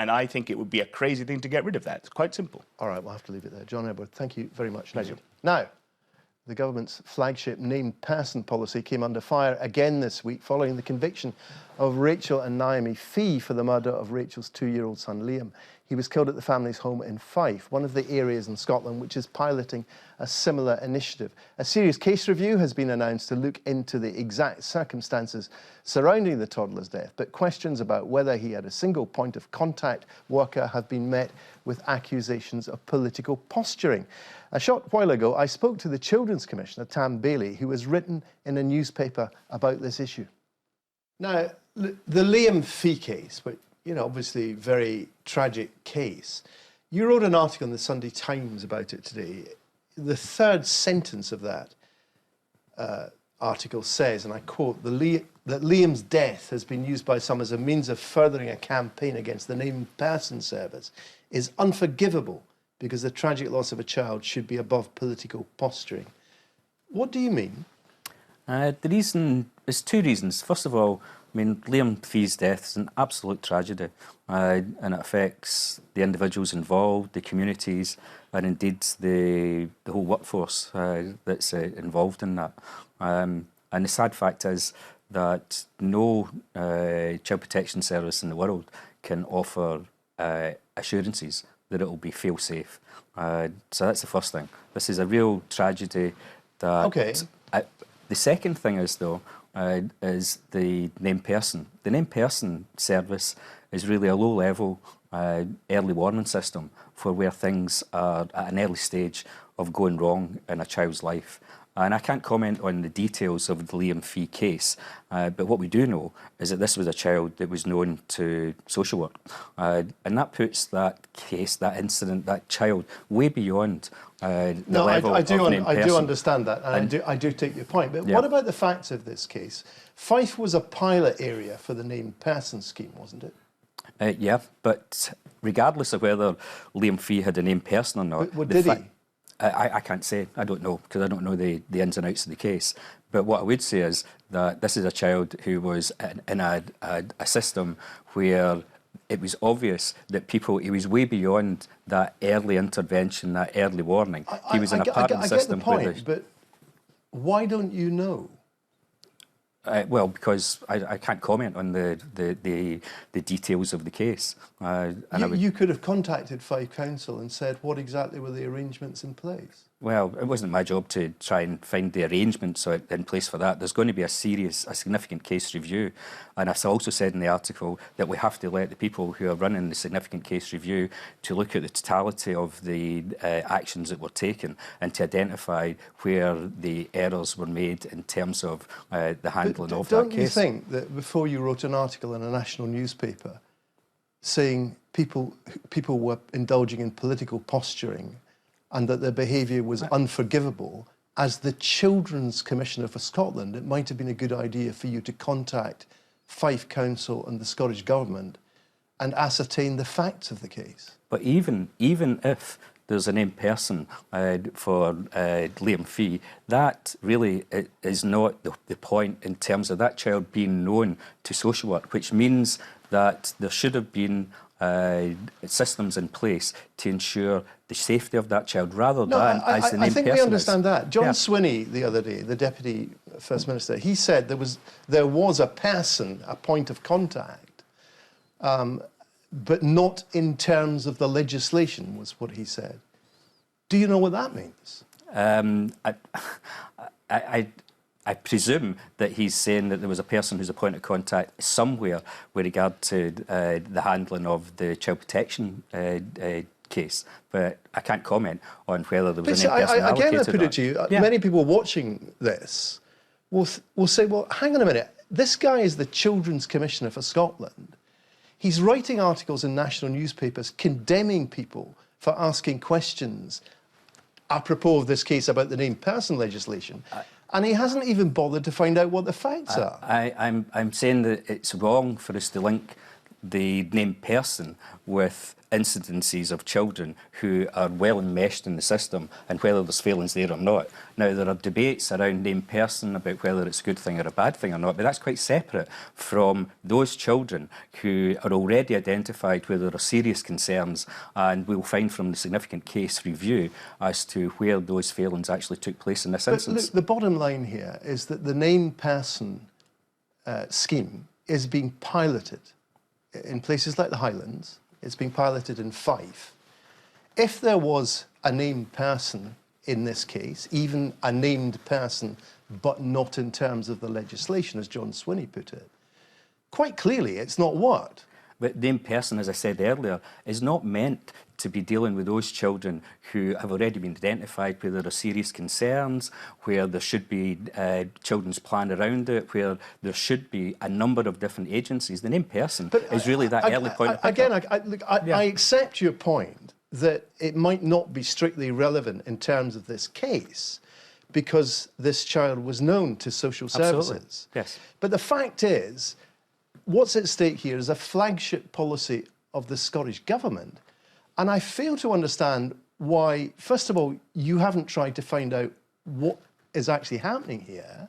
And I think it would be a crazy thing to get rid of that. It's quite simple. All right, we'll have to leave it there. John Edward, thank you very much. Pleasure. Now, the government's flagship named person policy came under fire again this week following the conviction of Rachel and Naomi Fee for the murder of Rachel's 2-year-old son Liam. He was killed at the family's home in Fife, one of the areas in Scotland which is piloting a similar initiative. A serious case review has been announced to look into the exact circumstances surrounding the toddler's death, but questions about whether he had a single point of contact worker have been met with accusations of political posturing. A short while ago, I spoke to the Children's Commissioner, Tam Bailey, who has written in a newspaper about this issue. Now, the Liam Fee case, but obviously very tragic case. You wrote an article in the Sunday Times about it today. The third sentence of that article says, and I quote, that Liam's death has been used by some as a means of furthering a campaign against the Named Person Service is unforgivable because the tragic loss of a child should be above political posturing. What do you mean? There's two reasons. First of all, Liam Fee's death is an absolute tragedy, and it affects the individuals involved, the communities, and indeed the whole workforce that's involved in that. And the sad fact is that no child protection service in the world can offer assurances that it will be fail-safe. So that's the first thing. This is a real tragedy. The second thing is, though, is the named person. The named person service is really a low-level early warning system for where things are at an early stage of going wrong in a child's life. And I can't comment on the details of the Liam Fee case, but what we do know is that this was a child that was known to social work. And that puts that case, that incident, that child way beyond the level of named person. I do understand that, and I do take your point. But what about the facts of this case? Fife was a pilot area for the named person scheme, wasn't it? Yeah, but regardless of whether Liam Fee had a named person or not... But did he? I can't say. I don't know, because I don't know the ins and outs of the case. But what I would say is that this is a child who was in a system where it was obvious that he was way beyond that early intervention, that early warning. He was in a parent system. I get the point, but why don't you know? Well, because I can't comment on the details of the case. You could have contacted Fife Council and said what exactly were the arrangements in place. Well, it wasn't my job to try and find the arrangements in place for that. There's going to be a significant case review. And I've also said in the article that we have to let the people who are running the significant case review to look at the totality of the actions that were taken and to identify where the errors were made in terms of the handling of that case. Don't you think that before you wrote an article in a national newspaper saying people were indulging in political posturing and that their behaviour was unforgivable, as the Children's Commissioner for Scotland, it might have been a good idea for you to contact Fife Council and the Scottish Government and ascertain the facts of the case? But even if there's a named person for Liam Fee, that really is not the point in terms of that child being known to social work, which means that there should have been systems in place to ensure the safety of that child rather than as the named person. I think we understand that. John Swinney the other day, the Deputy First Minister, he said there was a person, a point of contact, but not in terms of the legislation, was what he said. Do you know what that means? I presume that he's saying that there was a person who's a point of contact somewhere with regard to the handling of the child protection case, but I can't comment on whether there was any person allocated. Again, I put it to you, many people watching this will say, well, hang on a minute, this guy is the Children's Commissioner for Scotland. He's writing articles in national newspapers condemning people for asking questions apropos of this case about the named person legislation. And he hasn't even bothered to find out what the facts are. I'm saying that it's wrong for us to link the named person with incidences of children who are well enmeshed in the system and whether there's failings there or not. Now, there are debates around named person about whether it's a good thing or a bad thing or not, but that's quite separate from those children who are already identified where there are serious concerns, and we'll find from the significant case review as to where those failings actually took place in this instance. Look, the bottom line here is that the named person scheme is being piloted in places like the Highlands. It's being piloted in Fife. If there was a named person in this case, even a named person, but not in terms of the legislation, as John Swinney put it, quite clearly it's not worked. But named person, as I said earlier, is not meant to be dealing with those children who have already been identified where there are serious concerns, where there should be children's plan around it, where there should be a number of different agencies. The named person is really that early point. I accept your point that it might not be strictly relevant in terms of this case because this child was known to social services. Absolutely. Yes. But the fact is, what's at stake here is a flagship policy of the Scottish Government. And I fail to understand why, first of all, you haven't tried to find out what is actually happening here.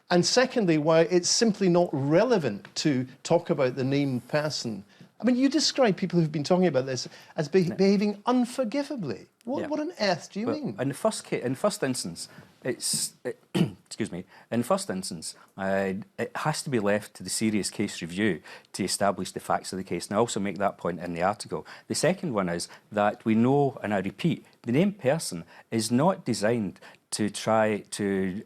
And secondly, why it's simply not relevant to talk about the named person. I mean, you describe people who've been talking about this as behaving unforgivably. What on earth do you mean? In the first instance, excuse me. In the first instance, it has to be left to the serious case review to establish the facts of the case. And I also make that point in the article. The second one is that we know, and I repeat, the named person is not designed to try to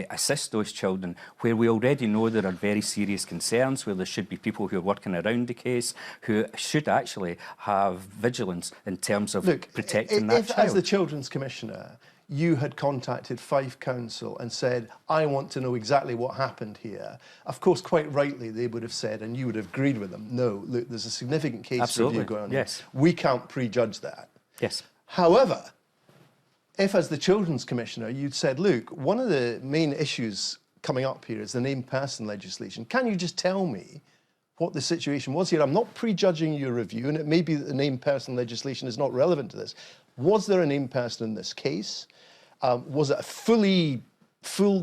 assist those children where we already know there are very serious concerns, where there should be people who are working around the case, who should actually have vigilance in terms of protecting that child. As the Children's Commissioner, you had contacted Fife Council and said, I want to know exactly what happened here. Of course, quite rightly, they would have said, and you would have agreed with them, no, look, there's a significant case review going on. Yes. We can't prejudge that. Yes. However, if as the Children's Commissioner you'd said, look, one of the main issues coming up here is the named person legislation. Can you just tell me what the situation was here? I'm not prejudging your review, and it may be that the named person legislation is not relevant to this. Was there a named person in this case? Was it the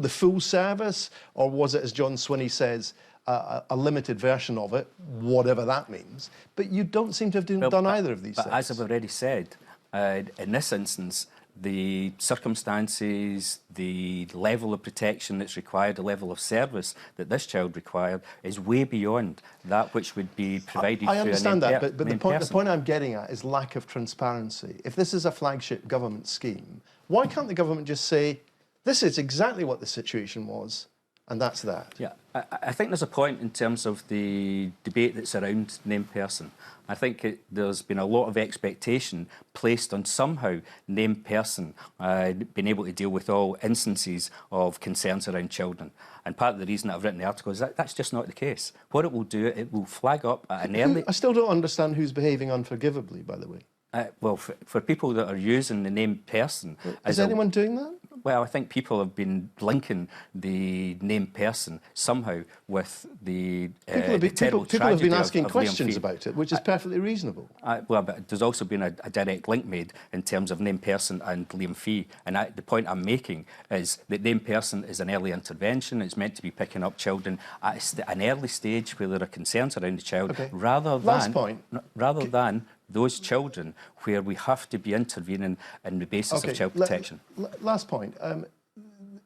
full service, or was it, as John Swinney says, a limited version of it, whatever that means? But you don't seem to have done either of these things. But as I've already said, in this instance, the circumstances, the level of protection that's required, the level of service that this child required is way beyond that which would be provided I understand that, but the point I'm getting at is lack of transparency. If this is a flagship government scheme, why can't the government just say, this is exactly what the situation was, and that's that? Yeah, I think there's a point in terms of the debate that's around named person. I think there's been a lot of expectation placed on somehow named person being able to deal with all instances of concerns around children. And part of the reason that I've written the article is that that's just not the case. What it will do, it will flag up at an early... I still don't understand who's behaving unforgivably, by the way. Well, for people that are using the named person... Is anyone doing that? Well, I think people have been linking the named person somehow with the people have been asking questions about it, which is perfectly reasonable. Well, but there's also been a direct link made in terms of named person and Liam Fee. And the point I'm making is that named person is an early intervention. It's meant to be picking up children at an early stage where there are concerns around the child, rather than those children where we have to be intervening on the basis of child protection. Last point.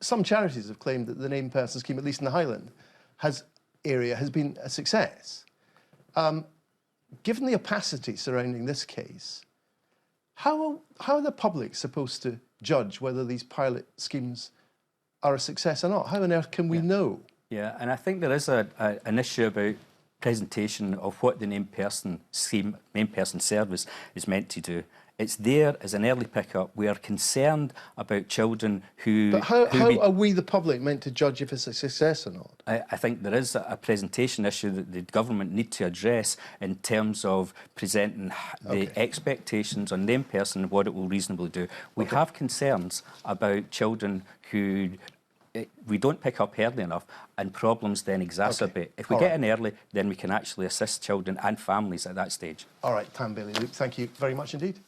Some charities have claimed that the named person scheme, at least in the Highland area, has been a success. Given the opacity surrounding this case, how are the public supposed to judge whether these pilot schemes are a success or not? How on earth can we know? Yeah, and I think there is an issue about presentation of what the named person scheme, named person service is meant to do. It's there as an early pickup. We are concerned about children who... But how are we, the public, meant to judge if it's a success or not? I think there is a presentation issue that the government need to address in terms of presenting the expectations on named person and what it will reasonably do. We have concerns about children who we don't pick up early enough, and problems then exacerbate. Okay. If we All get right. in early, then we can actually assist children and families at that stage. All right, Tam Bailey, Luke, thank you very much indeed.